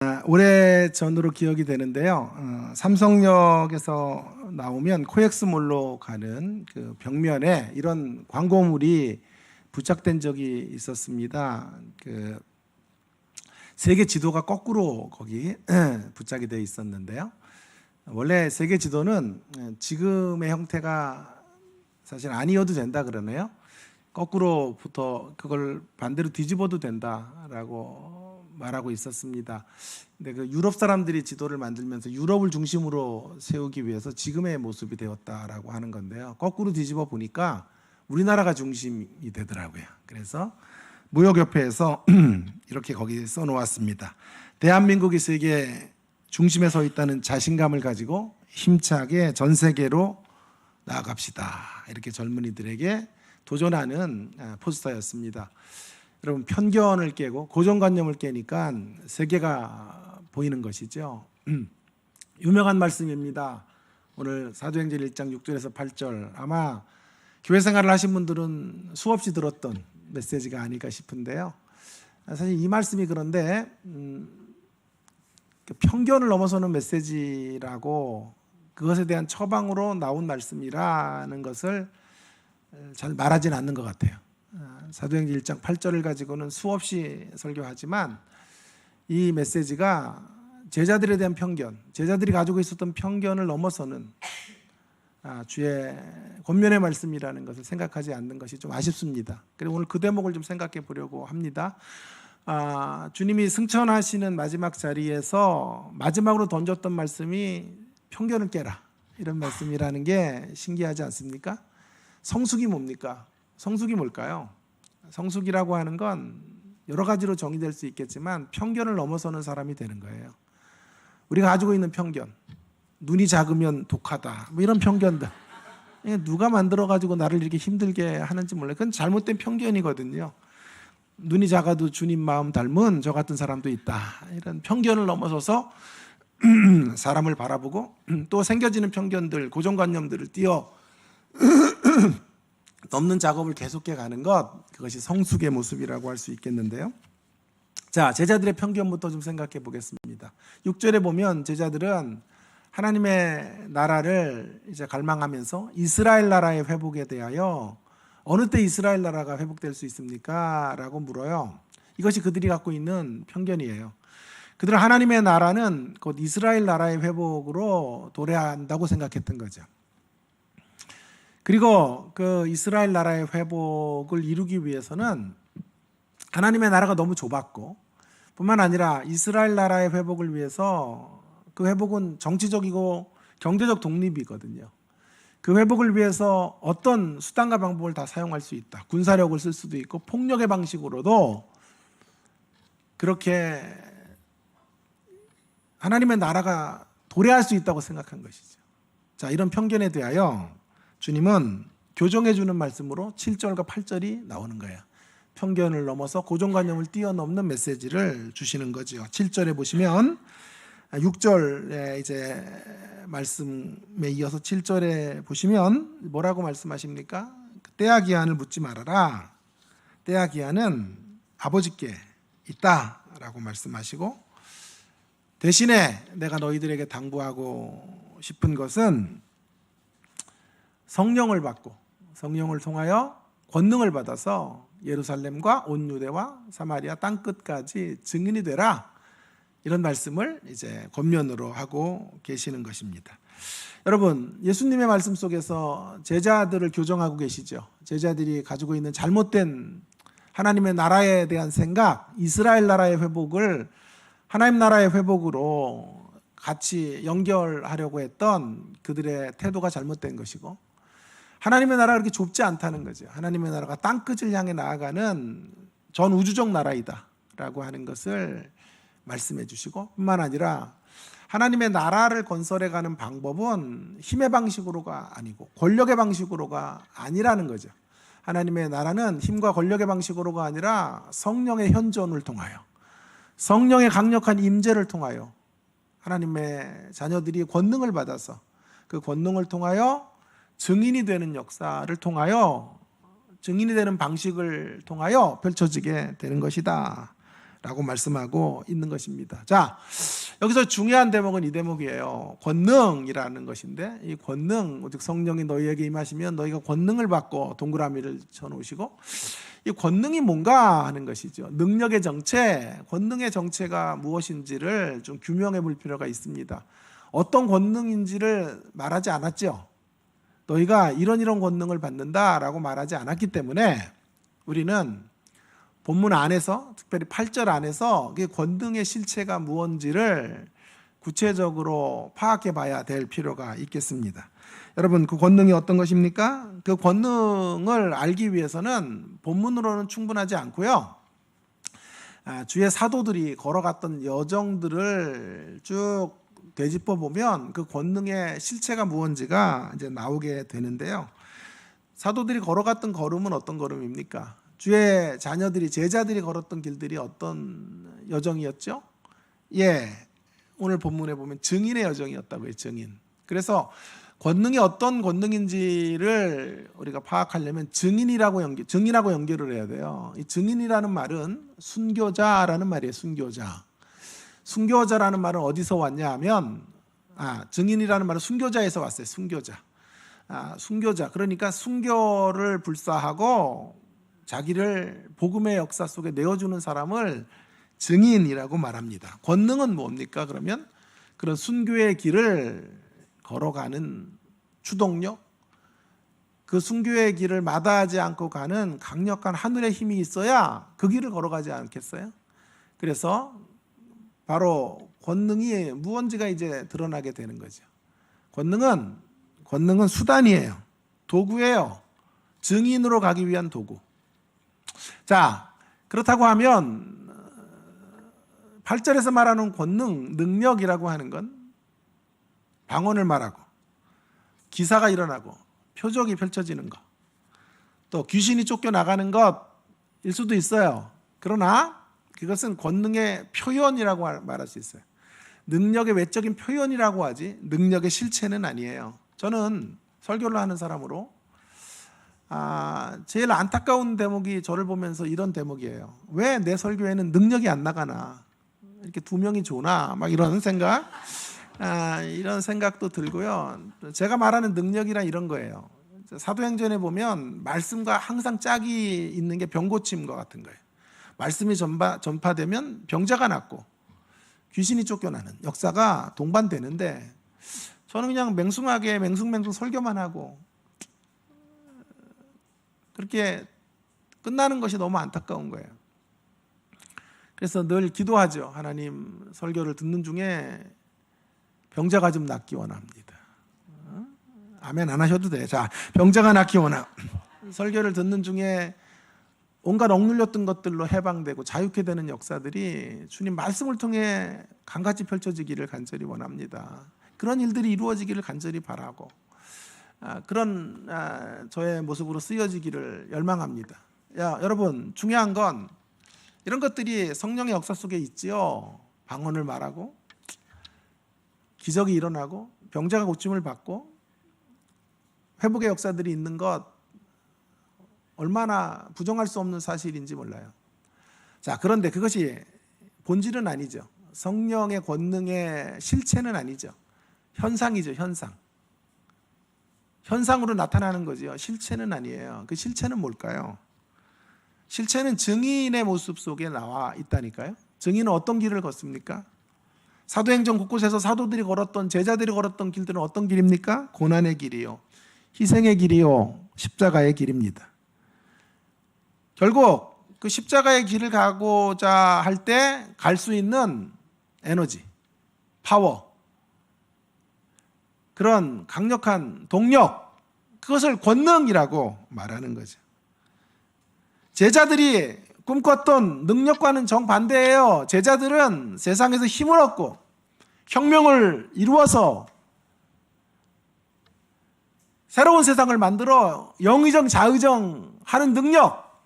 오래전으로 기억이 되는데요. 삼성역에서 나오면 코엑스몰로 가는 그 벽면에 이런 광고물이 부착된 적이 있었습니다. 그 세계 지도가 거꾸로 거기 부착이 되어 있었는데요. 원래 세계 지도는 지금의 형태가 사실 아니어도 된다 그러네요. 거꾸로부터 그걸 반대로 뒤집어도 된다라고 말하고 있었습니다. 근데 그 유럽 사람들이 지도를 만들면서 유럽을 중심으로 세우기 위해서 지금의 모습이 되었다라고 하는 건데요. 거꾸로 뒤집어 보니까 우리나라가 중심이 되더라고요. 그래서 무역협회에서 이렇게 거기 써놓았습니다. 대한민국이 세계 중심에 서 있다는 자신감을 가지고 힘차게 전 세계로 나아갑시다. 이렇게 젊은이들에게 도전하는 포스터였습니다. 여러분, 편견을 깨고 고정관념을 깨니까 세계가 보이는 것이죠. 유명한 말씀입니다. 오늘 사도행전 1장 6절에서 8절, 아마 교회 생활을 하신 분들은 수없이 들었던 메시지가 아닐까 싶은데요. 사실 이 말씀이 그런데 편견을 넘어서는 메시지라고 그것에 대한 처방으로 나온 말씀이라는 것을 잘 말하진 않는 것 같아요. 사도행전 1장 8절을 가지고는 수없이 설교하지만 이 메시지가 제자들에 대한 편견, 제자들이 가지고 있었던 편견을 넘어서는 주의 권면의 말씀이라는 것을 생각하지 않는 것이 좀 아쉽습니다. 그래서 오늘 그 대목을 좀 생각해 보려고 합니다. 주님이 승천하시는 마지막 자리에서 마지막으로 던졌던 말씀이 편견을 깨라, 이런 말씀이라는 게 신기하지 않습니까? 성숙이 뭡니까? 성숙이 뭘까요? 성숙이라고 하는 건 여러 가지로 정의될 수 있겠지만 편견을 넘어서는 사람이 되는 거예요. 우리가 가지고 있는 편견, 눈이 작으면 독하다, 뭐 이런 편견들, 누가 만들어가지고 나를 이렇게 힘들게 하는지 몰라요. 그건 잘못된 편견이거든요. 눈이 작아도 주님 마음 닮은 저 같은 사람도 있다, 이런 편견을 넘어서서 사람을 바라보고 또 생겨지는 편견들, 고정관념들을 띄어 넘는 작업을 계속해 가는 것, 그것이 성숙의 모습이라고 할 수 있겠는데요. 자, 제자들의 편견부터 좀 생각해 보겠습니다. 6절에 보면 제자들은 하나님의 나라를 이제 갈망하면서 이스라엘 나라의 회복에 대하여 어느 때 이스라엘 나라가 회복될 수 있습니까? 라고 물어요. 이것이 그들이 갖고 있는 편견이에요. 그들은 하나님의 나라는 곧 이스라엘 나라의 회복으로 도래한다고 생각했던 거죠. 그리고 그 이스라엘 나라의 회복을 이루기 위해서는 하나님의 나라가 너무 좁았고, 뿐만 아니라 이스라엘 나라의 회복을 위해서 그 회복은 정치적이고 경제적 독립이거든요. 그 회복을 위해서 어떤 수단과 방법을 다 사용할 수 있다. 군사력을 쓸 수도 있고 폭력의 방식으로도 그렇게 하나님의 나라가 도래할 수 있다고 생각한 것이죠. 자, 이런 편견에 대하여 주님은 교정해 주는 말씀으로 7절과 8절이 나오는 거예요. 편견을 넘어서 고정관념을 뛰어넘는 메시지를 주시는 거죠. 7절에 보시면 6절에 이제 말씀에 이어서 7절에 보시면 뭐라고 말씀하십니까? 때와 기한을 묻지 말아라. 때와 기한은 아버지께 있다라고 말씀하시고, 대신에 내가 너희들에게 당부하고 싶은 것은 성령을 받고 성령을 통하여 권능을 받아서 예루살렘과 온 유대와 사마리아 땅 끝까지 증인이 되라, 이런 말씀을 이제 권면으로 하고 계시는 것입니다. 여러분, 예수님의 말씀 속에서 제자들을 교정하고 계시죠. 제자들이 가지고 있는 잘못된 하나님의 나라에 대한 생각, 이스라엘 나라의 회복을 하나님 나라의 회복으로 같이 연결하려고 했던 그들의 태도가 잘못된 것이고, 하나님의 나라가 그렇게 좁지 않다는 거죠. 하나님의 나라가 땅끝을 향해 나아가는 전 우주적 나라이다 라고 하는 것을 말씀해 주시고, 뿐만 아니라 하나님의 나라를 건설해 가는 방법은 힘의 방식으로가 아니고 권력의 방식으로가 아니라는 거죠. 하나님의 나라는 힘과 권력의 방식으로가 아니라 성령의 현존을 통하여, 성령의 강력한 임재를 통하여 하나님의 자녀들이 권능을 받아서 그 권능을 통하여 증인이 되는 역사를 통하여, 증인이 되는 방식을 통하여 펼쳐지게 되는 것이다 라고 말씀하고 있는 것입니다. 자, 여기서 중요한 대목은 이 대목이에요. 권능이라는 것인데, 이 권능, 오직 성령이 너희에게 임하시면 너희가 권능을 받고, 동그라미를 쳐놓으시고, 이 권능이 뭔가 하는 것이죠. 능력의 정체, 권능의 정체가 무엇인지를 좀 규명해 볼 필요가 있습니다. 어떤 권능인지를 말하지 않았죠. 너희가 이런 권능을 받는다라고 말하지 않았기 때문에 우리는 본문 안에서, 특별히 8절 안에서 그 권능의 실체가 무엇인지를 구체적으로 파악해 봐야 될 필요가 있겠습니다. 여러분, 그 권능이 어떤 것입니까? 그 권능을 알기 위해서는 본문으로는 충분하지 않고요. 주의 사도들이 걸어갔던 여정들을 쭉 되짚어 보면 그 권능의 실체가 무엇인지가 이제 나오게 되는데요. 사도들이 걸어갔던 걸음은 어떤 걸음입니까? 주의 자녀들이, 제자들이 걸었던 길들이 어떤 여정이었죠? 오늘 본문에 보면 증인의 여정이었다고요. 증인. 그래서 권능이 어떤 권능인지를 우리가 파악하려면 증인하고 연결을 해야 돼요. 이 증인이라는 말은 순교자라는 말이에요. 순교자. 순교자라는 말은 어디서 왔냐 하면, 증인이라는 말은 순교자에서 왔어요. 순교자. 순교자. 그러니까 순교를 불사하고 자기를 복음의 역사 속에 내어주는 사람을 증인이라고 말합니다. 권능은 뭡니까? 그러면 그런 순교의 길을 걸어가는 추동력, 그 순교의 길을 마다하지 않고 가는 강력한 하늘의 힘이 있어야 그 길을 걸어가지 않겠어요? 그래서 바로 권능이 무언지가 이제 드러나게 되는 거죠. 권능은 수단이에요. 도구예요. 증인으로 가기 위한 도구. 자, 그렇다고 하면 8절에서 말하는 권능, 능력이라고 하는 건 방언을 말하고 기사가 일어나고 표적이 펼쳐지는 것, 또 귀신이 쫓겨나가는 것일 수도 있어요. 그러나 그것은 권능의 표현이라고 말할 수 있어요. 능력의 외적인 표현이라고 하지 능력의 실체는 아니에요. 저는 설교를 하는 사람으로 제일 안타까운 대목이 저를 보면서 이런 대목이에요. 왜 내 설교에는 능력이 안 나가나? 이렇게 두 명이 좋나? 막 이런 생각, 이런 생각도 들고요. 제가 말하는 능력이란 이런 거예요. 사도행전에 보면 말씀과 항상 짝이 있는 게 병고침과 같은 거예요. 말씀이 전파되면 병자가 낫고 귀신이 쫓겨나는 역사가 동반되는데, 저는 그냥 맹숭하게 맹숭맹숭 설교만 하고 그렇게 끝나는 것이 너무 안타까운 거예요. 그래서 늘 기도하죠. 하나님, 설교를 듣는 중에 병자가 좀 낫기 원합니다. 아멘 안 하셔도 돼. 자, 병자가 낫기 원합니다. 설교를 듣는 중에 온갖 억눌렸던 것들로 해방되고 자유케 되는 역사들이 주님 말씀을 통해 강같이 펼쳐지기를 간절히 원합니다. 그런 일들이 이루어지기를 간절히 바라고, 그런 저의 모습으로 쓰여지기를 열망합니다. 여러분, 중요한 건 이런 것들이 성령의 역사 속에 있지요. 방언을 말하고 기적이 일어나고 병자가 고침을 받고 회복의 역사들이 있는 것, 얼마나 부정할 수 없는 사실인지 몰라요. 자, 그런데 그것이 본질은 아니죠. 성령의 권능의 실체는 아니죠. 현상이죠. 현상으로 나타나는 거죠. 실체는 아니에요. 그 실체는 뭘까요? 실체는 증인의 모습 속에 나와 있다니까요. 증인은 어떤 길을 걷습니까? 사도행전 곳곳에서 사도들이 걸었던, 제자들이 걸었던 길들은 어떤 길입니까? 고난의 길이요, 희생의 길이요, 십자가의 길입니다. 결국 그 십자가의 길을 가고자 할 때 갈 수 있는 에너지, 파워, 그런 강력한 동력, 그것을 권능이라고 말하는 거죠. 제자들이 꿈꿨던 능력과는 정반대예요. 제자들은 세상에서 힘을 얻고 혁명을 이루어서 새로운 세상을 만들어 영의정 자의정 하는 능력,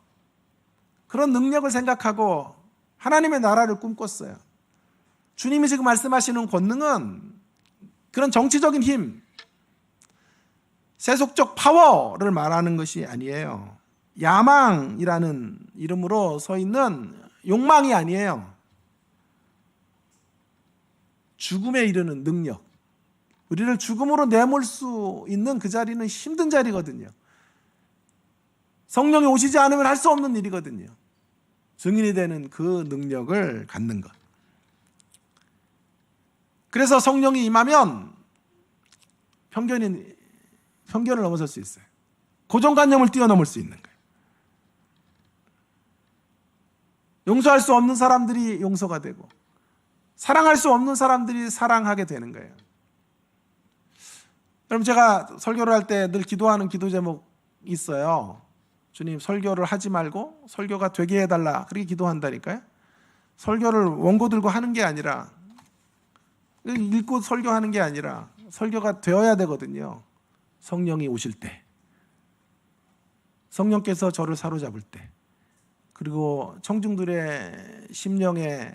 그런 능력을 생각하고 하나님의 나라를 꿈꿨어요. 주님이 지금 말씀하시는 권능은 그런 정치적인 힘, 세속적 파워를 말하는 것이 아니에요. 야망이라는 이름으로 서 있는 욕망이 아니에요. 죽음에 이르는 능력. 우리를 죽음으로 내몰 수 있는 그 자리는 힘든 자리거든요. 성령이 오시지 않으면 할 수 없는 일이거든요. 증인이 되는 그 능력을 갖는 것. 그래서 성령이 임하면 편견을 넘어설 수 있어요. 고정관념을 뛰어넘을 수 있는 거예요. 용서할 수 없는 사람들이 용서가 되고 사랑할 수 없는 사람들이 사랑하게 되는 거예요. 여러분, 제가 설교를 할 때 늘 기도하는 기도 제목이 있어요. 주님, 설교를 하지 말고 설교가 되게 해달라, 그렇게 기도한다니까요. 설교를 원고 들고 하는 게 아니라, 읽고 설교하는 게 아니라 설교가 되어야 되거든요. 성령이 오실 때, 성령께서 저를 사로잡을 때, 그리고 청중들의 심령에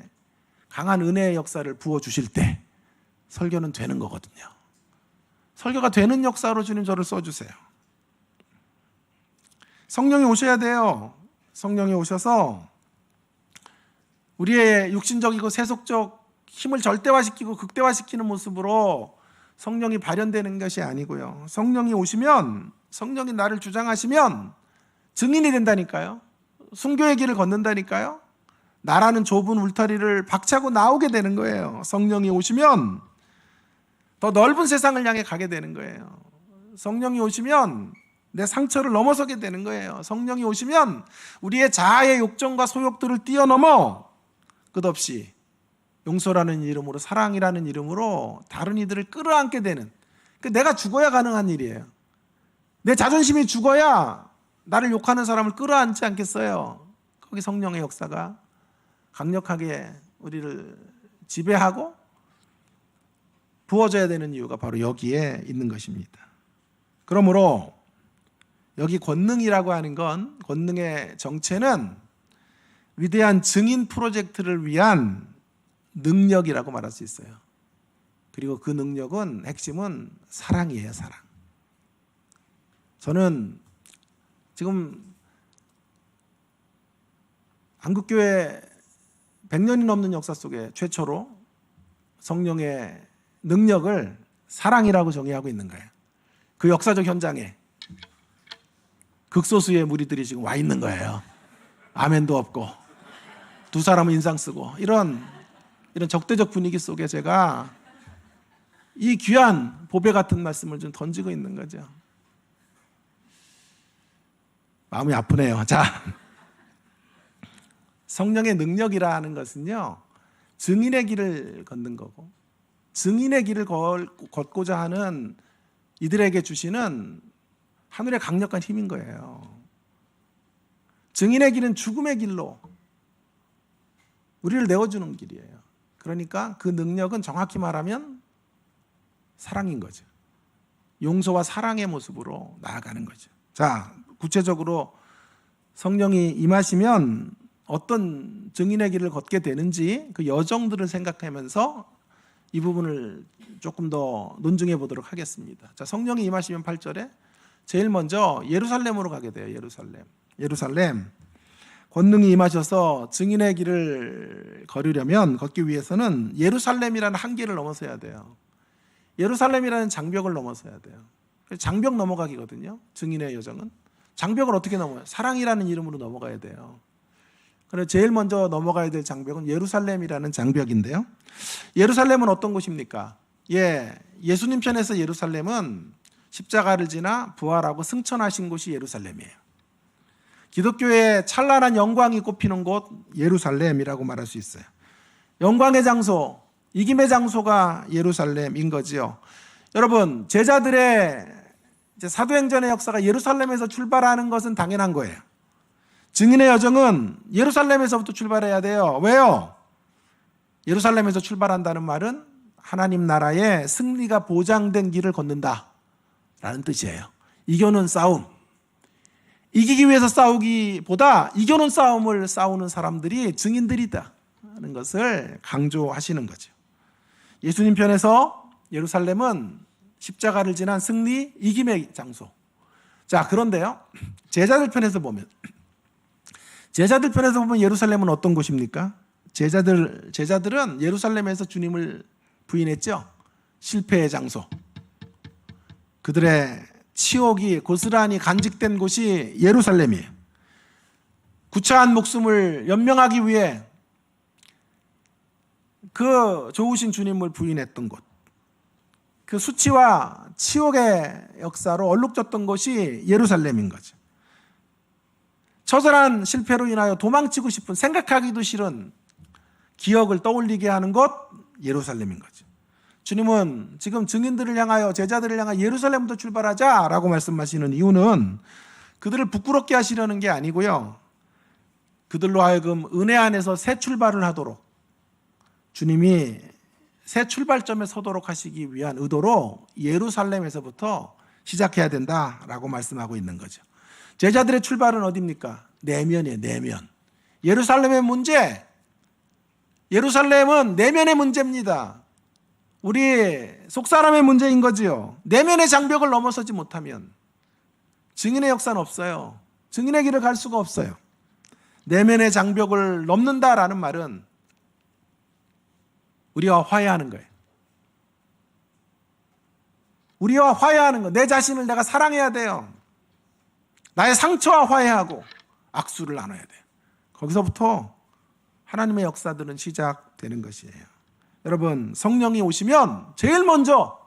강한 은혜의 역사를 부어주실 때 설교는 되는 거거든요. 설교가 되는 역사로 주님 저를 써주세요. 성령이 오셔야 돼요. 성령이 오셔서 우리의 육신적이고 세속적 힘을 절대화시키고 극대화시키는 모습으로 성령이 발현되는 것이 아니고요. 성령이 오시면, 성령이 나를 주장하시면 증인이 된다니까요. 순교의 길을 걷는다니까요. 나라는 좁은 울타리를 박차고 나오게 되는 거예요. 성령이 오시면 더 넓은 세상을 향해 가게 되는 거예요. 성령이 오시면 내 상처를 넘어서게 되는 거예요. 성령이 오시면 우리의 자아의 욕정과 소욕들을 뛰어넘어 끝없이 용서라는 이름으로, 사랑이라는 이름으로 다른 이들을 끌어안게 되는, 내가 죽어야 가능한 일이에요. 내 자존심이 죽어야 나를 욕하는 사람을 끌어안지 않겠어요. 거기 성령의 역사가 강력하게 우리를 지배하고 부어져야 되는 이유가 바로 여기에 있는 것입니다. 그러므로 여기 권능이라고 하는 건, 권능의 정체는 위대한 증인 프로젝트를 위한 능력이라고 말할 수 있어요. 그리고 그 능력은, 핵심은 사랑이에요. 사랑. 저는 지금 한국교회 100년이 넘는 역사 속에 최초로 성령의 능력을 사랑이라고 정의하고 있는 거예요. 그 역사적 현장에 극소수의 무리들이 지금 와 있는 거예요. 아멘도 없고 두 사람은 인상 쓰고 이런 적대적 분위기 속에 제가 이 귀한 보배 같은 말씀을 좀 던지고 있는 거죠. 마음이 아프네요. 자, 성령의 능력이라는 것은요, 증인의 길을 걷는 거고, 증인의 길을 걷고자 하는 이들에게 주시는 하늘의 강력한 힘인 거예요. 증인의 길은 죽음의 길로 우리를 내어주는 길이에요. 그러니까 그 능력은 정확히 말하면 사랑인 거죠. 용서와 사랑의 모습으로 나아가는 거죠. 자, 구체적으로 성령이 임하시면 어떤 증인의 길을 걷게 되는지 그 여정들을 생각하면서 이 부분을 조금 더 논증해 보도록 하겠습니다. 자, 성령이 임하시면 8절에 제일 먼저 예루살렘으로 가게 돼요. 예루살렘. 권능이 임하셔서 증인의 길을 걷기 위해서는 예루살렘이라는 한계를 넘어서야 돼요. 예루살렘이라는 장벽을 넘어서야 돼요. 장벽 넘어가기거든요. 증인의 여정은. 장벽을 어떻게 넘어요? 사랑이라는 이름으로 넘어가야 돼요. 그래서 제일 먼저 넘어가야 될 장벽은 예루살렘이라는 장벽인데요. 예루살렘은 어떤 곳입니까? 예수님 편에서 예루살렘은 십자가를 지나 부활하고 승천하신 곳이 예루살렘이에요. 기독교의 찬란한 영광이 꼽히는 곳 예루살렘이라고 말할 수 있어요. 영광의 장소, 이김의 장소가 예루살렘인 거지요. 여러분, 제자들의 사도행전의 역사가 예루살렘에서 출발하는 것은 당연한 거예요. 증인의 여정은 예루살렘에서부터 출발해야 돼요. 왜요? 예루살렘에서 출발한다는 말은 하나님 나라의 승리가 보장된 길을 걷는다라는 뜻이에요. 이겨는 싸움. 이기기 위해서 싸우기보다 이겨는 싸움을 싸우는 사람들이 증인들이다 하는 것을 강조하시는 거죠. 예수님 편에서 예루살렘은 십자가를 지난 승리, 이김의 장소. 자, 그런데요, 제자들 편에서 보면 제자들 편에서 보면 예루살렘은 어떤 곳입니까? 제자들은 예루살렘에서 주님을 부인했죠. 실패의 장소. 그들의 치욕이 고스란히 간직된 곳이 예루살렘이에요. 구차한 목숨을 연명하기 위해 그 좋으신 주님을 부인했던 곳, 그 수치와 치욕의 역사로 얼룩졌던 곳이 예루살렘인 거죠. 처절한 실패로 인하여 도망치고 싶은, 생각하기도 싫은 기억을 떠올리게 하는 곳, 예루살렘인 거죠. 주님은 지금 증인들을 향하여, 제자들을 향하여 예루살렘부터 출발하자라고 말씀하시는 이유는 그들을 부끄럽게 하시려는 게 아니고요, 그들로 하여금 은혜 안에서 새 출발을 하도록, 주님이 새 출발점에 서도록 하시기 위한 의도로 예루살렘에서부터 시작해야 된다라고 말씀하고 있는 거죠. 제자들의 출발은 어디입니까? 내면이에요. 내면. 예루살렘의 문제, 예루살렘은 내면의 문제입니다. 우리 속사람의 문제인 거지요. 내면의 장벽을 넘어서지 못하면 증인의 역사는 없어요. 증인의 길을 갈 수가 없어요. 내면의 장벽을 넘는다라는 말은 우리와 화해하는 거예요. 우리와 화해하는 거. 내 자신을 내가 사랑해야 돼요. 나의 상처와 화해하고 악수를 나눠야 돼요. 거기서부터 하나님의 역사들은 시작되는 것이에요. 여러분, 성령이 오시면 제일 먼저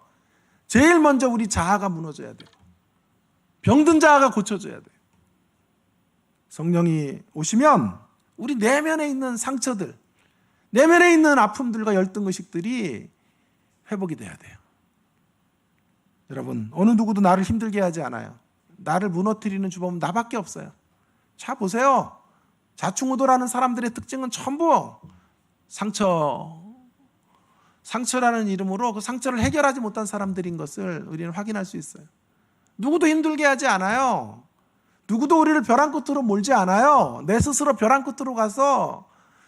우리 자아가 무너져야 돼요. 병든 자아가 고쳐져야 돼요. 성령이 오시면 우리 내면에 있는 상처들, 내면에 있는 아픔들과 열등의식들이 회복이 돼야 돼요. 여러분, 어느 누구도 나를 힘들게 하지 않아요. 나를 무너뜨리는 주범은 나밖에 없어요. 자, 보세요. 자충우도라는 사람들의 특징은 전부 상처라는 이름으로 그 상처를 해결하지 못한 사람들인 것을 우리는 확인할 수 있어요. 누구도 힘들게 하지 않아요. 누구도 우리를 벼랑 끝으로 몰지 않아요. 내 스스로 벼랑 끝으로 가서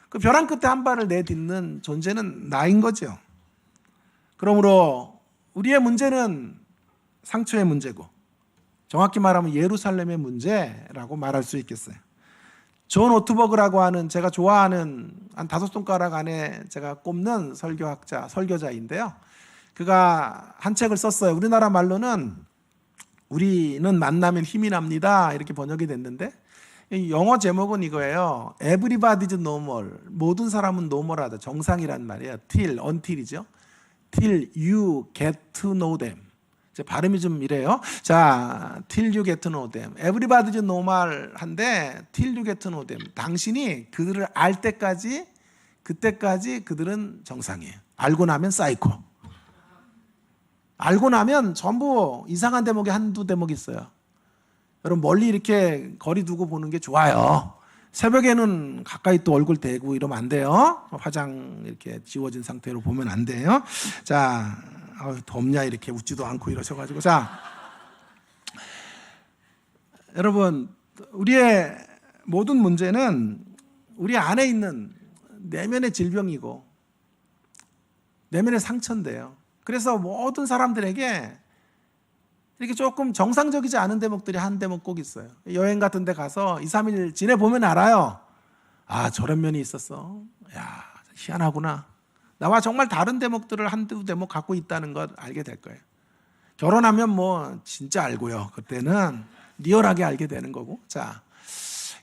그 벼랑 끝에 한 발을 내딛는 존재는 나인 거죠. 그러므로 우리의 문제는 상처의 문제고, 정확히 말하면 예루살렘의 문제라고 말할 수 있겠어요. 존 오트버그라고 하는, 제가 좋아하는 한 5손가락 안에 제가 꼽는 설교자인데요. 그가 한 책을 썼어요. 우리나라 말로는 우리는 만나면 힘이 납니다, 이렇게 번역이 됐는데, 영어 제목은 이거예요. Everybody's normal. 모든 사람은 normal하다. 정상이란 말이에요. until이죠. Till you get to know them. 제 발음이 좀 이래요. 자, till you get to know them. Everybody's normal한데 till you get to know them. 당신이 그들을 알 때까지, 그때까지 그들은 정상이에요. 알고 나면 사이코. 알고 나면 전부 이상한 대목이 한두 대목 있어요. 여러분, 멀리 이렇게 거리 두고 보는 게 좋아요. 새벽에는 가까이 또 얼굴 대고 이러면 안 돼요. 화장 이렇게 지워진 상태로 보면 안 돼요. 자, 덥냐 이렇게 웃지도 않고 이러셔가지고. 자, 여러분, 우리의 모든 문제는 우리 안에 있는 내면의 질병이고 내면의 상처인데요. 그래서 모든 사람들에게 이렇게 조금 정상적이지 않은 대목들이 한 대목 꼭 있어요. 여행 같은 데 가서 2, 3일 지내보면 알아요. 아, 저런 면이 있었어. 야, 희한하구나. 나와 정말 다른 대목들을 한두 대목 갖고 있다는 걸 알게 될 거예요. 결혼하면 뭐 진짜 알고요. 그때는 리얼하게 알게 되는 거고. 자,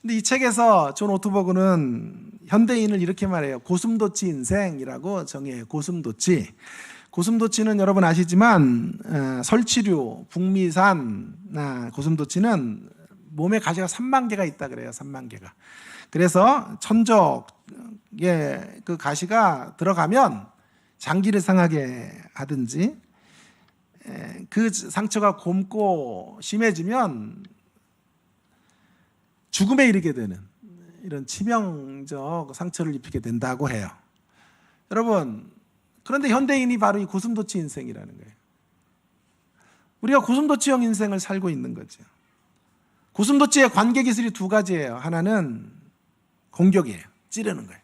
근데 이 책에서 존 오트버그는 현대인을 이렇게 말해요. 고슴도치 인생이라고 정의해요. 고슴도치. 고슴도치는 여러분 아시지만 설치류, 북미산 고슴도치는 몸에 가시가 3만 개가 있다 그래요. 3만 개가. 그래서 천적에 그 가시가 들어가면 장기를 상하게 하든지, 그 상처가 곪고 심해지면 죽음에 이르게 되는 이런 치명적 상처를 입히게 된다고 해요. 여러분, 그런데 현대인이 바로 이 고슴도치 인생이라는 거예요. 우리가 고슴도치형 인생을 살고 있는 거죠. 고슴도치의 관계 기술이 두 가지예요. 하나는 공격이에요. 찌르는 거예요.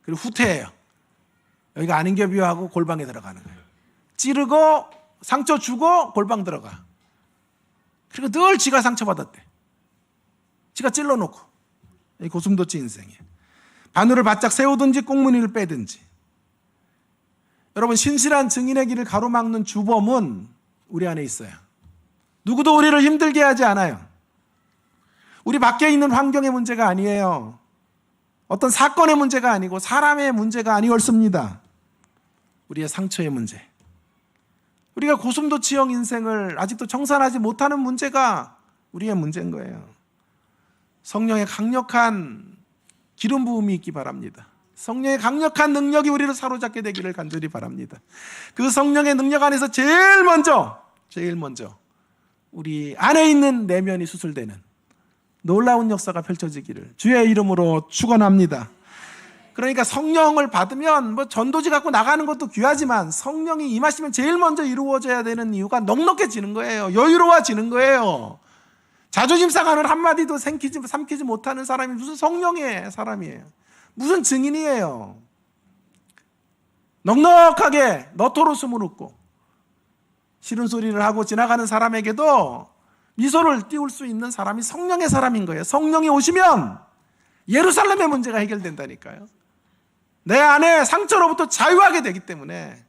그리고 후퇴예요. 여기가 아닌 게 비유하고 골방에 들어가는 거예요. 찌르고 상처 주고 골방 들어가. 그리고 늘 지가 상처받았대. 지가 찔러놓고. 이 고슴도치 인생에 바늘을 바짝 세우든지 꽁무니를 빼든지. 여러분, 신실한 증인의 길을 가로막는 주범은 우리 안에 있어요. 누구도 우리를 힘들게 하지 않아요. 우리 밖에 있는 환경의 문제가 아니에요. 어떤 사건의 문제가 아니고 사람의 문제가 아니었습니다. 우리의 상처의 문제. 우리가 고슴도치형 인생을 아직도 청산하지 못하는 문제가 우리의 문제인 거예요. 성령의 강력한 기름 부음이 있기 바랍니다. 성령의 강력한 능력이 우리를 사로잡게 되기를 간절히 바랍니다. 그 성령의 능력 안에서 제일 먼저 우리 안에 있는 내면이 수술되는 놀라운 역사가 펼쳐지기를 주의 이름으로 축원합니다. 그러니까 성령을 받으면 뭐 전도지 갖고 나가는 것도 귀하지만 성령이 임하시면 제일 먼저 이루어져야 되는 이유가 넉넉해지는 거예요. 여유로워지는 거예요. 자존심 상하는 한마디도 삼키지 못하는 사람이 무슨 성령의 사람이에요. 무슨 증인이에요. 넉넉하게 너토로 숨을 웃고 싫은 소리를 하고 지나가는 사람에게도 미소를 띄울 수 있는 사람이 성령의 사람인 거예요. 성령이 오시면 예루살렘의 문제가 해결된다니까요. 내 안에 상처로부터 자유하게 되기 때문에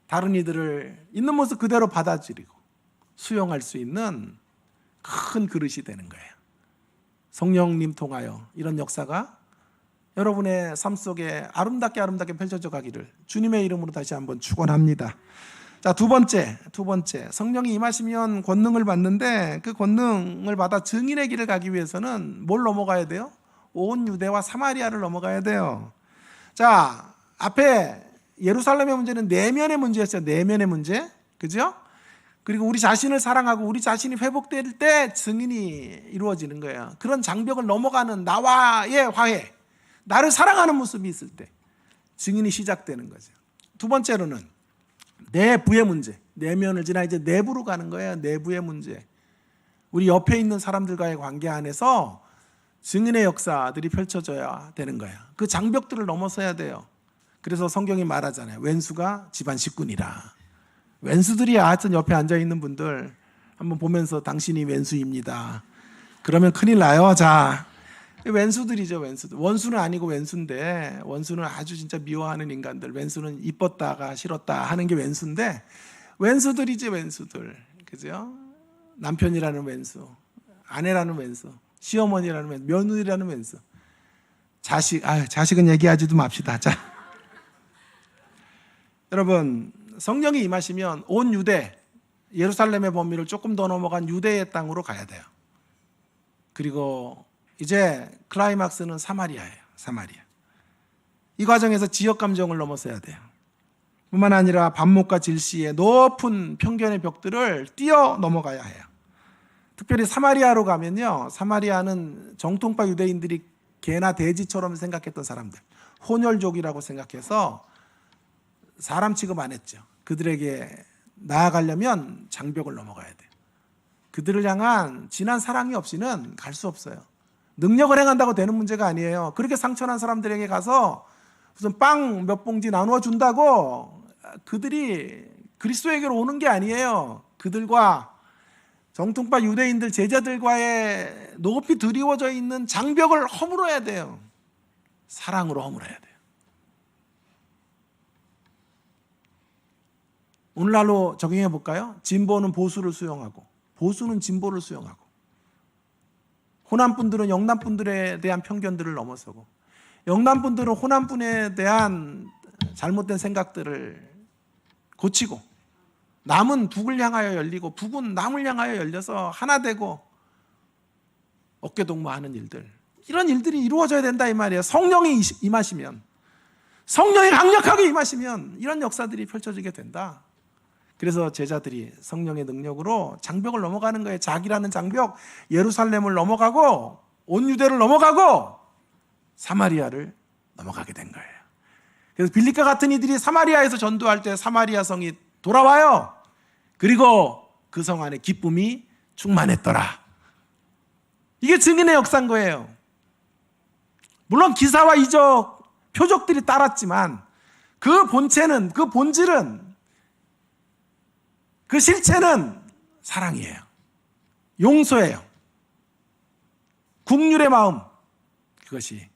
다른 이들을 있는 모습 그대로 받아들이고 수용할 수 있는 큰 그릇이 되는 거예요. 성령님 통하여 이런 역사가 여러분의 삶 속에 아름답게 펼쳐져 가기를 주님의 이름으로 다시 한번 축원합니다. 자, 두 번째 성령이 임하시면 권능을 받는데 그 권능을 받아 증인의 길을 가기 위해서는 뭘 넘어가야 돼요? 온 유대와 사마리아를 넘어가야 돼요. 자, 앞에 예루살렘의 문제는 내면의 문제였어요. 내면의 문제, 그죠? 그리고 우리 자신을 사랑하고 우리 자신이 회복될 때 증인이 이루어지는 거예요. 그런 장벽을 넘어가는 나와의 화해, 나를 사랑하는 모습이 있을 때 증인이 시작되는 거죠. 두 번째로는 내부의 문제, 내면을 지나 이제 내부로 가는 거예요. 내부의 문제. 우리 옆에 있는 사람들과의 관계 안에서 증인의 역사들이 펼쳐져야 되는 거예요. 그 장벽들을 넘어서야 돼요. 그래서 성경이 말하잖아요. 왼수가 집안 식군이라. 왼수들이 하여튼 옆에 앉아있는 분들 한번 보면서 당신이 왼수입니다. 그러면 큰일 나요. 자, 왼수들이죠. 왼수들. 원수는 아니고 왼수인데, 원수는 아주 진짜 미워하는 인간들. 왼수는 이뻤다가 싫었다 하는 게 왼수인데, 왼수들이지 왼수들. 그죠? 남편이라는 왼수, 아내라는 왼수, 시어머니라는 왼수, 며느리라는 왼수. 자식은 얘기하지도 맙시다. 자, 여러분, 성령이 임하시면 온 유대, 예루살렘의 범위를 조금 더 넘어간 유대의 땅으로 가야 돼요. 그리고 이제 클라이막스는 사마리아예요. 사마리아. 이 과정에서 지역 감정을 넘어서야 돼요. 뿐만 아니라 반목과 질시의 높은 편견의 벽들을 뛰어 넘어가야 해요. 특별히 사마리아로 가면요, 사마리아는 정통파 유대인들이 개나 돼지처럼 생각했던 사람들, 혼혈족이라고 생각해서 사람 취급 안 했죠. 그들에게 나아가려면 장벽을 넘어가야 돼요. 그들을 향한 진한 사랑이 없이는 갈 수 없어요. 능력을 행한다고 되는 문제가 아니에요. 그렇게 상처난 사람들에게 가서 무슨 빵 몇 봉지 나누어 준다고 그들이 그리스도에게로 오는 게 아니에요. 그들과 정통파 유대인들 제자들과의 높이 드리워져 있는 장벽을 허물어야 돼요. 사랑으로 허물어야 돼요. 오늘날로 적용해 볼까요? 진보는 보수를 수용하고 보수는 진보를 수용하고 호남분들은 영남분들에 대한 편견들을 넘어서고 영남분들은 호남분에 대한 잘못된 생각들을 고치고 남은 북을 향하여 열리고 북은 남을 향하여 열려서 하나 되고 어깨동무하는 일들, 이런 일들이 이루어져야 된다 이 말이에요. 성령이 임하시면, 성령이 강력하게 임하시면 이런 역사들이 펼쳐지게 된다. 그래서 제자들이 성령의 능력으로 장벽을 넘어가는 거예요. 자기라는 장벽, 예루살렘을 넘어가고 온 유대를 넘어가고 사마리아를 넘어가게 된 거예요. 그래서 빌립과 같은 이들이 사마리아에서 전도할 때 사마리아 성이 돌아와요. 그리고 그 성 안에 기쁨이 충만했더라. 이게 증인의 역사인 거예요. 물론 기사와 이적, 표적들이 따랐지만 그 본체는, 그 본질은, 그 실체는 사랑이에요. 용서예요. 국률의 마음, 그것이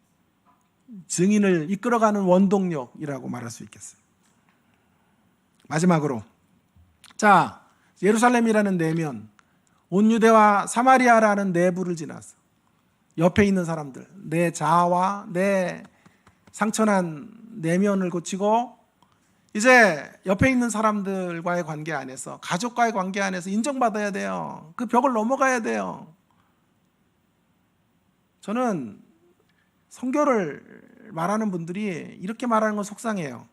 증인을 이끌어가는 원동력이라고 말할 수 있겠어요. 마지막으로, 자, 예루살렘이라는 내면, 온 유대와 사마리아라는 내부를 지나서 옆에 있는 사람들, 내 자아와 내 상처난 내면을 고치고 이제 옆에 있는 사람들과의 관계 안에서, 가족과의 관계 안에서 인정받아야 돼요. 그 벽을 넘어가야 돼요. 저는 선교를 말하는 분들이 이렇게 말하는 건 속상해요.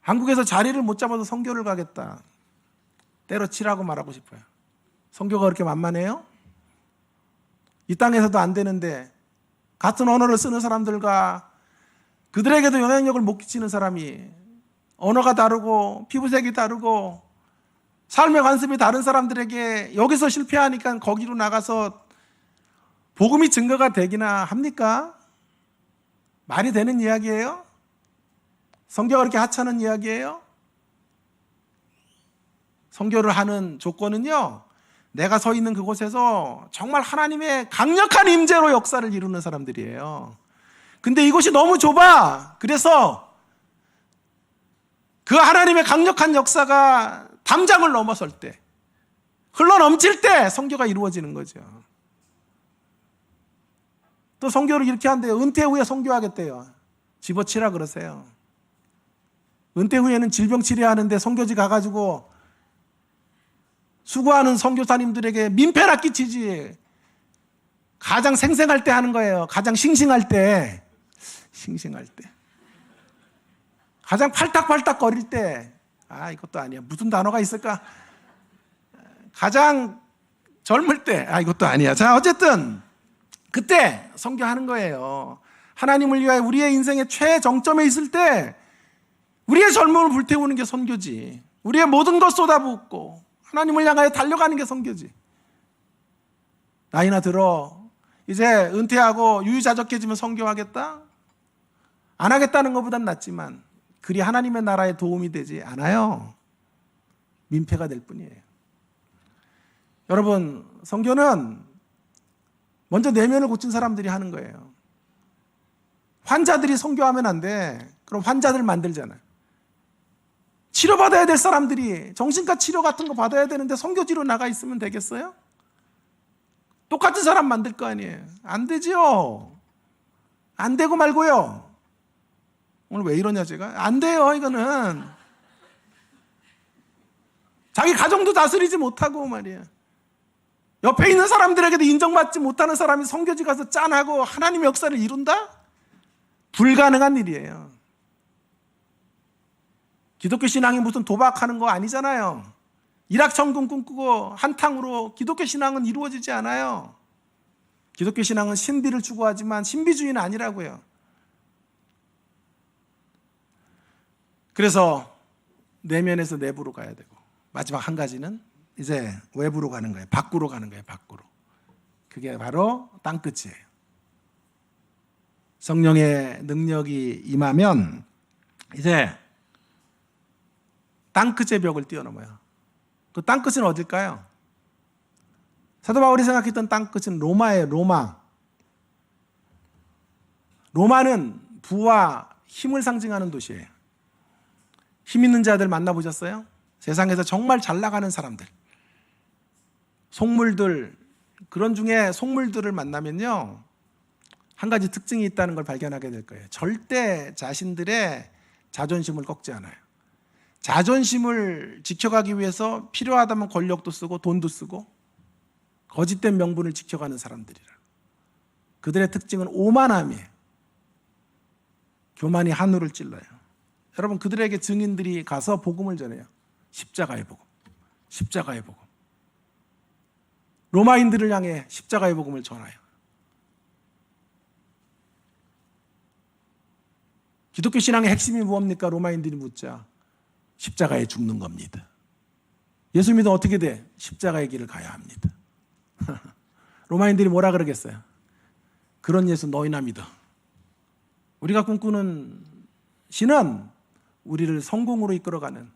한국에서 자리를 못 잡아도 선교를 가겠다, 때려치라고 말하고 싶어요. 선교가 그렇게 만만해요? 이 땅에서도 안 되는데 같은 언어를 쓰는 사람들과 그들에게도 영향력을 못 끼치는 사람이, 언어가 다르고 피부색이 다르고 삶의 관습이 다른 사람들에게 여기서 실패하니까 거기로 나가서 복음이 증거가 되기나 합니까? 말이 되는 이야기예요? 선교가 그렇게 하찮은 이야기예요? 선교를 하는 조건은요, 내가 서 있는 그곳에서 정말 하나님의 강력한 임재로 역사를 이루는 사람들이에요. 근데 이곳이 너무 좁아. 그래서 그 하나님의 강력한 역사가 담장을 넘어설 때, 흘러넘칠 때 선교가 이루어지는 거죠. 또 선교를 이렇게 한대요. 은퇴 후에 선교하겠대요. 집어치라 그러세요. 은퇴 후에는 질병 치료하는데 선교지 가가지고 수고하는 선교사님들에게 민폐나 끼치지. 가장 생생할 때 하는 거예요. 가장 싱싱할 때. 가장 팔딱팔딱 거릴 때. 이것도 아니야. 무슨 단어가 있을까? 가장 젊을 때. 이것도 아니야. 자, 어쨌든 그때 선교하는 거예요. 하나님을 위하여 우리의 인생의 최정점에 있을 때 우리의 젊음을 불태우는 게 선교지. 우리의 모든 것 쏟아붓고 하나님을 향하여 달려가는 게 선교지. 나이나 들어 이제 은퇴하고 유유자적해지면 선교하겠다? 안 하겠다는 것보단 낫지만 그리 하나님의 나라에 도움이 되지 않아요. 민폐가 될 뿐이에요. 여러분, 선교는 먼저 내면을 고친 사람들이 하는 거예요. 환자들이 선교하면 안 돼. 그럼 환자들 만들잖아요. 치료받아야 될 사람들이 정신과 치료 같은 거 받아야 되는데 선교지로 나가 있으면 되겠어요? 똑같은 사람 만들 거 아니에요. 안 되지요. 안 되고 말고요. 오늘 왜 이러냐 제가? 안 돼요. 이거는 자기 가정도 다스리지 못하고 말이야. 옆에 있는 사람들에게도 인정받지 못하는 사람이 선교지 가서 짠하고 하나님의 역사를 이룬다? 불가능한 일이에요. 기독교 신앙이 무슨 도박하는 거 아니잖아요. 일확천금 꿈꾸고 한탕으로 기독교 신앙은 이루어지지 않아요. 기독교 신앙은 신비를 추구하지만 신비주의는 아니라고요. 그래서 내면에서 내부로 가야 되고, 마지막 한 가지는 이제 외부로 가는 거예요. 밖으로 가는 거예요. 밖으로. 그게 바로 땅끝이에요. 성령의 능력이 임하면 이제 땅끝의 벽을 뛰어넘어요. 그 땅끝은 어딜까요? 사도 바울이 생각했던 땅끝은 로마예요. 로마. 로마는 부와 힘을 상징하는 도시예요. 힘 있는 자들 만나보셨어요? 세상에서 정말 잘 나가는 사람들, 속물들, 그런 중에 속물들을 만나면요, 한 가지 특징이 있다는 걸 발견하게 될 거예요. 절대 자신들의 자존심을 꺾지 않아요. 자존심을 지켜가기 위해서 필요하다면 권력도 쓰고 돈도 쓰고 거짓된 명분을 지켜가는 사람들이라. 그들의 특징은 오만함이에요. 교만이 하늘을 찔러요. 여러분, 그들에게 증인들이 가서 복음을 전해요. 십자가의 복음, 십자가의 복음. 로마인들을 향해 십자가의 복음을 전해요. 기독교 신앙의 핵심이 무엇입니까? 로마인들이 묻자. 십자가에 죽는 겁니다. 예수 믿으면 어떻게 돼? 십자가의 길을 가야 합니다. 로마인들이 뭐라 그러겠어요? 그런 예수 너희나 믿어. 우리가 꿈꾸는 신은 우리를 성공으로 이끌어가는,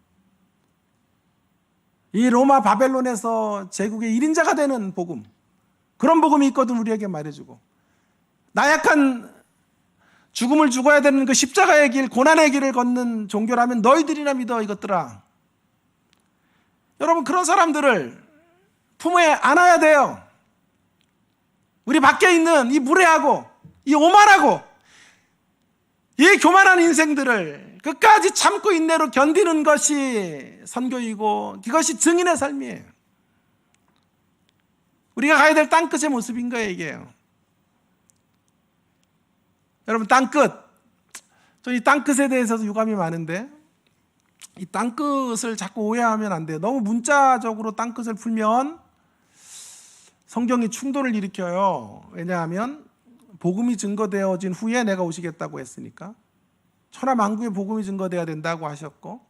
이 로마 바벨론에서 제국의 1인자가 되는 복음, 그런 복음이 있거든 우리에게 말해주고, 나약한 죽음을 죽어야 되는 그 십자가의 길, 고난의 길을 걷는 종교라면 너희들이나 믿어 이것들아. 여러분, 그런 사람들을 품에 안아야 돼요. 우리 밖에 있는 이 무례하고 이 오만하고 이 교만한 인생들을 끝까지 참고 인내로 견디는 것이 선교이고 그것이 증인의 삶이에요. 우리가 가야 될 땅끝의 모습인 거예요, 이게요. 여러분, 땅끝. 저 이 땅끝에 대해서도 유감이 많은데, 이 땅끝을 자꾸 오해하면 안 돼요. 너무 문자적으로 땅끝을 풀면 성경이 충돌을 일으켜요. 왜냐하면 복음이 증거되어진 후에 내가 오시겠다고 했으니까. 천하만국에 복음이 증거되어야 된다고 하셨고,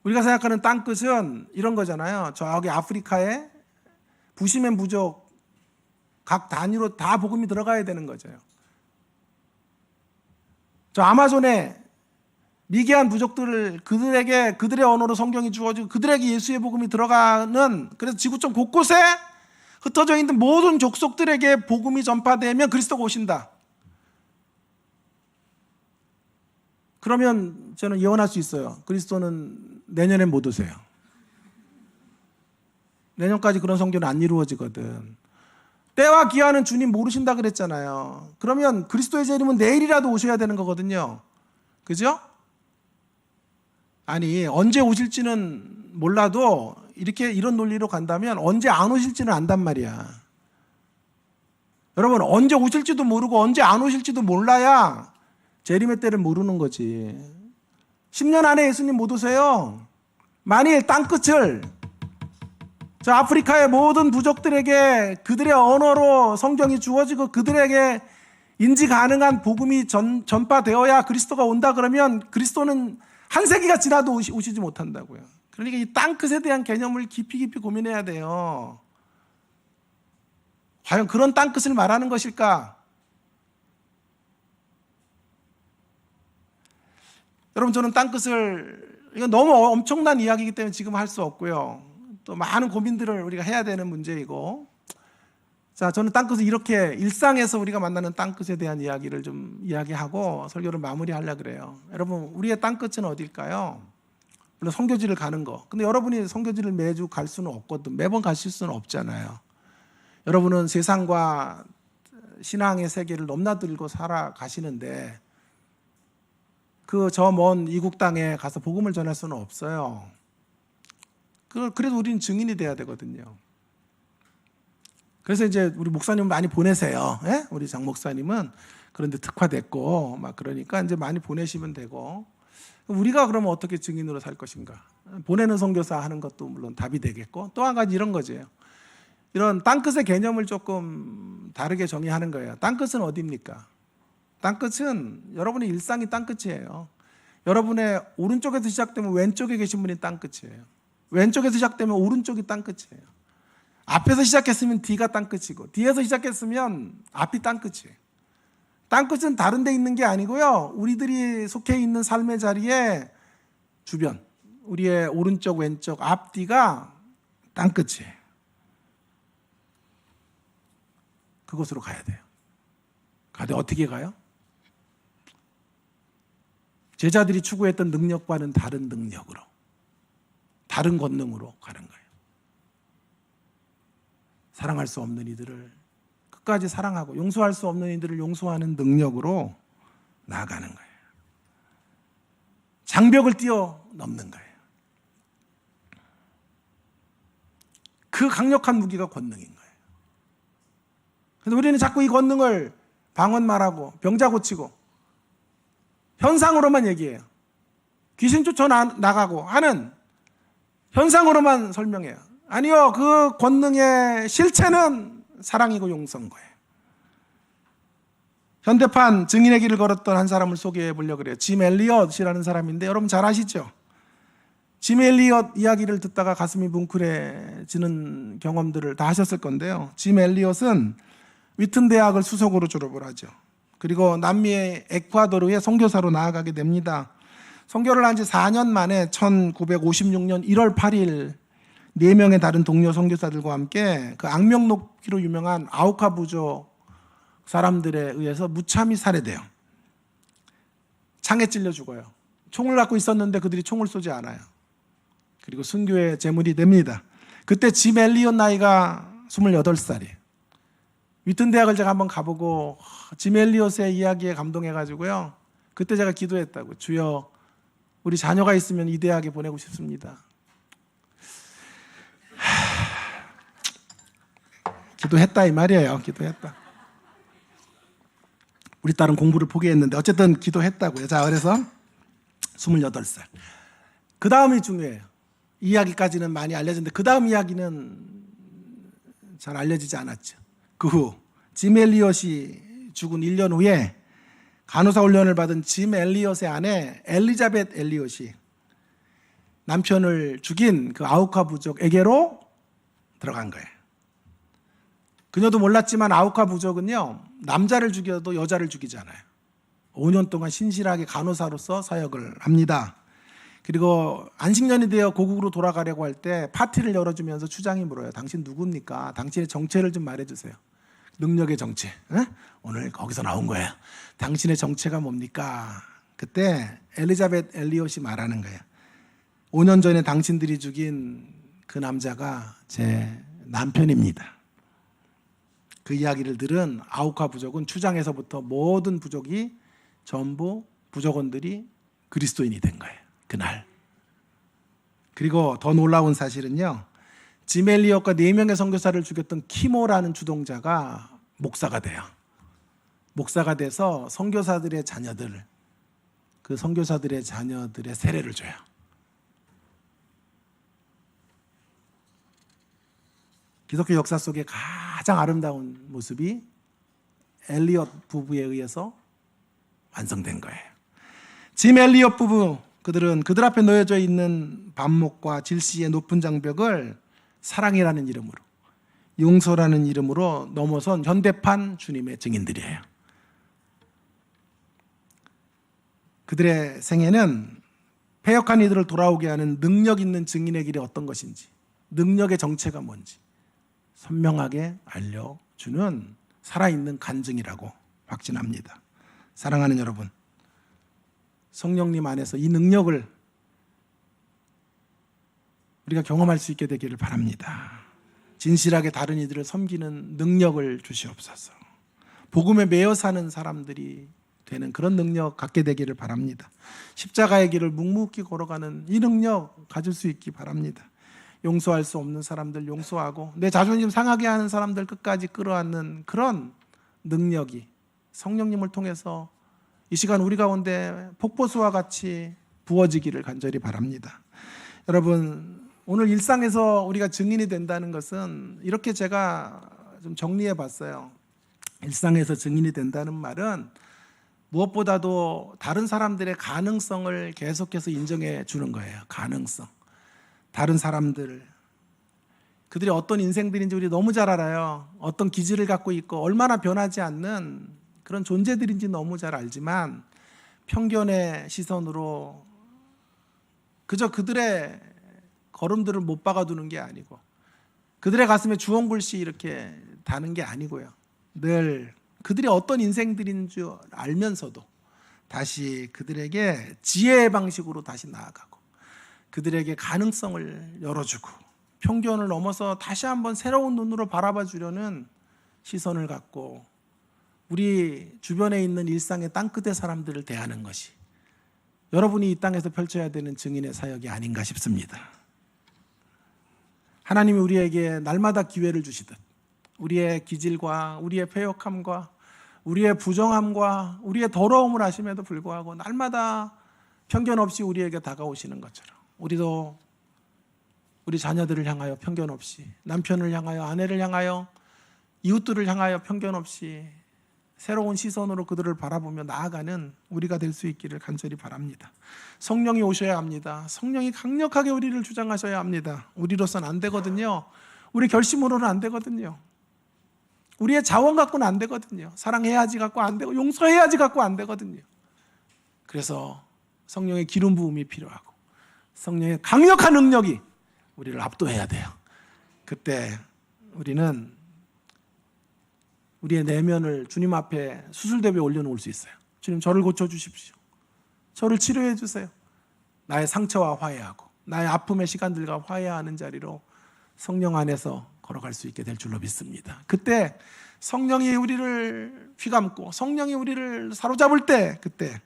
우리가 생각하는 땅끝은 이런 거잖아요. 저기 아프리카에 부시맨 부족 각 단위로 다 복음이 들어가야 되는 거죠. 저 아마존에 미개한 부족들을 그들에게 그들의 언어로 성경이 주어지고 그들에게 예수의 복음이 들어가는, 그래서 지구촌 곳곳에 흩어져 있는 모든 족속들에게 복음이 전파되면 그리스도가 오신다. 그러면 저는 예언할 수 있어요. 그리스도는 내년에 못 오세요. 내년까지 그런 성경은 안 이루어지거든. 때와 기한은 주님 모르신다 그랬잖아요. 그러면 그리스도의 재림은 내일이라도 오셔야 되는 거거든요. 그죠? 아니, 언제 오실지는 몰라도 이런 논리로 간다면 언제 안 오실지는 안단 말이야. 여러분, 언제 오실지도 모르고 언제 안 오실지도 몰라야 재림의 때를 모르는 거지. 10년 안에 예수님 못 오세요. 만일 땅끝을 저 아프리카의 모든 부족들에게 그들의 언어로 성경이 주어지고 그들에게 인지 가능한 복음이 전파되어야 그리스도가 온다 그러면 그리스도는 한 세기가 지나도 오시지 못한다고요. 그러니까 이 땅끝에 대한 개념을 깊이 고민해야 돼요. 과연 그런 땅끝을 말하는 것일까? 여러분, 저는 땅끝을, 이건 너무 엄청난 이야기이기 때문에 지금 할 수 없고요. 또 많은 고민들을 우리가 해야 되는 문제이고, 자, 저는 땅끝을 이렇게 일상에서 우리가 만나는 땅끝에 대한 이야기를 좀 이야기하고 설교를 마무리하려고 그래요. 여러분, 우리의 땅끝은 어딜까요? 물론 선교지를 가는 거. 근데 여러분이 선교지를 매주 갈 수는 없거든. 매번 가실 수는 없잖아요. 여러분은 세상과 신앙의 세계를 넘나들고 살아가시는데 그 저 먼 이국 땅에 가서 복음을 전할 수는 없어요. 그래도 우리는 증인이 돼야 되거든요. 그래서 이제 우리 목사님 많이 보내세요. 예? 우리 장 목사님은 그런데 특화됐고 막 그러니까 이제 많이 보내시면 되고, 우리가 그러면 어떻게 증인으로 살 것인가? 보내는 선교사 하는 것도 물론 답이 되겠고, 또 한 가지 이런 거죠. 이런 땅끝의 개념을 조금 다르게 정의하는 거예요. 땅끝은 어디입니까? 땅끝은 여러분의 일상이 땅끝이에요. 여러분의 오른쪽에서 시작되면 왼쪽에 계신 분이 땅끝이에요. 왼쪽에서 시작되면 오른쪽이 땅끝이에요. 앞에서 시작했으면 뒤가 땅끝이고 뒤에서 시작했으면 앞이 땅끝이에요. 땅끝은 다른 데 있는 게 아니고요, 우리들이 속해 있는 삶의 자리에 주변, 우리의 오른쪽 왼쪽 앞뒤가 땅끝이에요. 그곳으로 가야 돼요. 가되 어떻게 가요? 제자들이 추구했던 능력과는 다른 능력으로, 다른 권능으로 가는 거예요. 사랑할 수 없는 이들을 끝까지 사랑하고 용서할 수 없는 이들을 용서하는 능력으로 나아가는 거예요. 장벽을 뛰어넘는 거예요. 그 강력한 무기가 권능인 거예요. 그래서 우리는 자꾸 이 권능을 방언 말하고 병자 고치고 현상으로만 얘기해요. 귀신 쫓아 나가고 하는 현상으로만 설명해요. 아니요, 그 권능의 실체는 사랑이고 용서인 거예요. 현대판 증인의 길을 걸었던 한 사람을 소개해 보려고 그래요. 짐 엘리엇이라는 사람인데 여러분 잘 아시죠? 짐 엘리엇 이야기를 듣다가 가슴이 뭉클해지는 경험들을 다 하셨을 건데요. 짐 엘리엇은 위튼 대학을 수석으로 졸업을 하죠. 그리고 남미의 에콰도르에 선교사로 나아가게 됩니다. 선교를 한 지 4년 만에 1956년 1월 8일 4명의 다른 동료 선교사들과 함께 그 악명 높기로 유명한 아우카 부족 사람들에 의해서 무참히 살해돼요. 창에 찔려 죽어요. 총을 갖고 있었는데 그들이 총을 쏘지 않아요. 그리고 순교의 제물이 됩니다. 그때 짐 엘리엇 나이가 28살이에요. 위튼 대학을 제가 한번 가보고 짐 엘리엇의 이야기에 감동해가지고요. 그때 제가 기도했다고. 주여, 우리 자녀가 있으면 이 대학에 보내고 싶습니다. 기도했다 이 말이에요. 기도했다. 우리 딸은 공부를 포기했는데 어쨌든 기도했다고요. 자, 그래서 28살. 그 다음이 중요해요. 이 이야기까지는 많이 알려졌는데 그 다음 이야기는 잘 알려지지 않았죠. 그 후 짐 엘리엇이 죽은 1년 후에 간호사 훈련을 받은 짐 엘리엇의 아내 엘리자벳 엘리엇이 남편을 죽인 그 아우카 부족에게로 들어간 거예요. 그녀도 몰랐지만 아우카 부족은요, 남자를 죽여도 여자를 죽이잖아요. 5년 동안 신실하게 간호사로서 사역을 합니다. 그리고 안식년이 되어 고국으로 돌아가려고 할 때 파티를 열어주면서 추장이 물어요. 당신 누굽니까? 당신의 정체를 좀 말해주세요. 능력의 정체. 에? 오늘 거기서 나온 거예요. 당신의 정체가 뭡니까? 그때 엘리자벳 엘리엇이 말하는 거예요. 5년 전에 당신들이 죽인 그 남자가 제 남편입니다. 그 이야기를 들은 아우카 부족은 추장에서부터 모든 부족이 전부 부족원들이 그리스도인이 된 거예요. 그날. 그리고 더 놀라운 사실은요, 짐 엘리엇과 4명의 선교사를 죽였던 키모라는 주동자가 목사가 돼요. 목사가 돼서 선교사들의 자녀들, 그 선교사들의 자녀들의 세례를 줘요. 기독교 역사 속에 가장 아름다운 모습이 엘리엇 부부에 의해서 완성된 거예요. 짐 엘리엇 부부, 그들은 그들 앞에 놓여져 있는 반목과 질시의 높은 장벽을 사랑이라는 이름으로, 용서라는 이름으로 넘어선 현대판 주님의 증인들이에요. 그들의 생애는 패역한 이들을 돌아오게 하는 능력 있는 증인의 길이 어떤 것인지, 능력의 정체가 뭔지 선명하게 알려주는 살아있는 간증이라고 확신합니다. 사랑하는 여러분, 성령님 안에서 이 능력을 우리가 경험할 수 있게 되기를 바랍니다. 진실하게 다른 이들을 섬기는 능력을 주시옵소서. 복음에 매여 사는 사람들이 되는 그런 능력 갖게 되기를 바랍니다. 십자가의 길을 묵묵히 걸어가는 이 능력 가질 수 있기 바랍니다. 용서할 수 없는 사람들 용서하고 내 자존심 상하게 하는 사람들 끝까지 끌어안는 그런 능력이 성령님을 통해서 이 시간 우리 가운데 폭포수와 같이 부어지기를 간절히 바랍니다. 여러분, 오늘 일상에서 우리가 증인이 된다는 것은 이렇게 제가 좀 정리해 봤어요. 일상에서 증인이 된다는 말은 무엇보다도 다른 사람들의 가능성을 계속해서 인정해 주는 거예요. 가능성. 다른 사람들, 그들이 어떤 인생들인지 우리 너무 잘 알아요. 어떤 기질을 갖고 있고 얼마나 변하지 않는 그런 존재들인지 너무 잘 알지만 편견의 시선으로 그저 그들의 걸음들을 못 박아두는 게 아니고 그들의 가슴에 주홍글씨 이렇게 다는 게 아니고요. 늘 그들이 어떤 인생들인 줄 알면서도 다시 그들에게 지혜의 방식으로 다시 나아가고 그들에게 가능성을 열어주고 편견을 넘어서 다시 한번 새로운 눈으로 바라봐 주려는 시선을 갖고 우리 주변에 있는 일상의 땅끝의 사람들을 대하는 것이 여러분이 이 땅에서 펼쳐야 되는 증인의 사역이 아닌가 싶습니다. 하나님이 우리에게 날마다 기회를 주시듯 우리의 기질과 우리의 패역함과 우리의 부정함과 우리의 더러움을 아심에도 불구하고 날마다 편견 없이 우리에게 다가오시는 것처럼 우리도 우리 자녀들을 향하여 편견 없이, 남편을 향하여, 아내를 향하여, 이웃들을 향하여 편견 없이 새로운 시선으로 그들을 바라보며 나아가는 우리가 될 수 있기를 간절히 바랍니다. 성령이 오셔야 합니다. 성령이 강력하게 우리를 주장하셔야 합니다. 우리로서는 안 되거든요. 우리 결심으로는 안 되거든요. 우리의 자원 갖고는 안 되거든요. 사랑해야지 갖고 안 되고 용서해야지 갖고 안 되거든요. 그래서 성령의 기름 부음이 필요하고 성령의 강력한 능력이 우리를 압도해야 돼요. 그때 우리는 우리의 내면을 주님 앞에 수술대비에 올려놓을 수 있어요. 주님, 저를 고쳐주십시오. 저를 치료해 주세요. 나의 상처와 화해하고 나의 아픔의 시간들과 화해하는 자리로 성령 안에서 걸어갈 수 있게 될 줄로 믿습니다. 그때 성령이 우리를 휘감고 성령이 우리를 사로잡을 때, 그때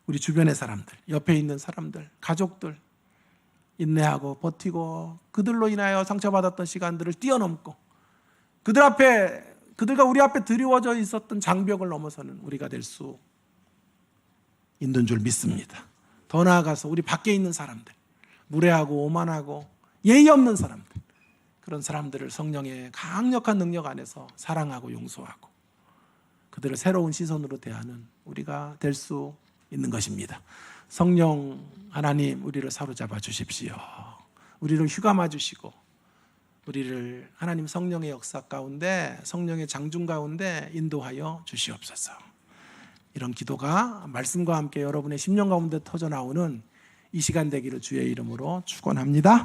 우리 주변의 사람들, 옆에 있는 사람들, 가족들 인내하고 버티고 그들로 인하여 상처받았던 시간들을 뛰어넘고 그들과 우리 앞에 드리워져 있었던 장벽을 넘어서는 우리가 될 수 있는 줄 믿습니다. 더 나아가서 우리 밖에 있는 사람들, 무례하고 오만하고 예의 없는 사람들, 그런 사람들을 성령의 강력한 능력 안에서 사랑하고 용서하고 그들을 새로운 시선으로 대하는 우리가 될 수 있는 것입니다. 성령 하나님, 우리를 사로잡아 주십시오. 우리를 휘감아 주시고 우리를 하나님 성령의 역사 가운데, 성령의 장중 가운데 인도하여 주시옵소서. 이런 기도가 말씀과 함께 여러분의 심령 가운데 터져 나오는 이 시간 되기를 주의 이름으로 축원합니다.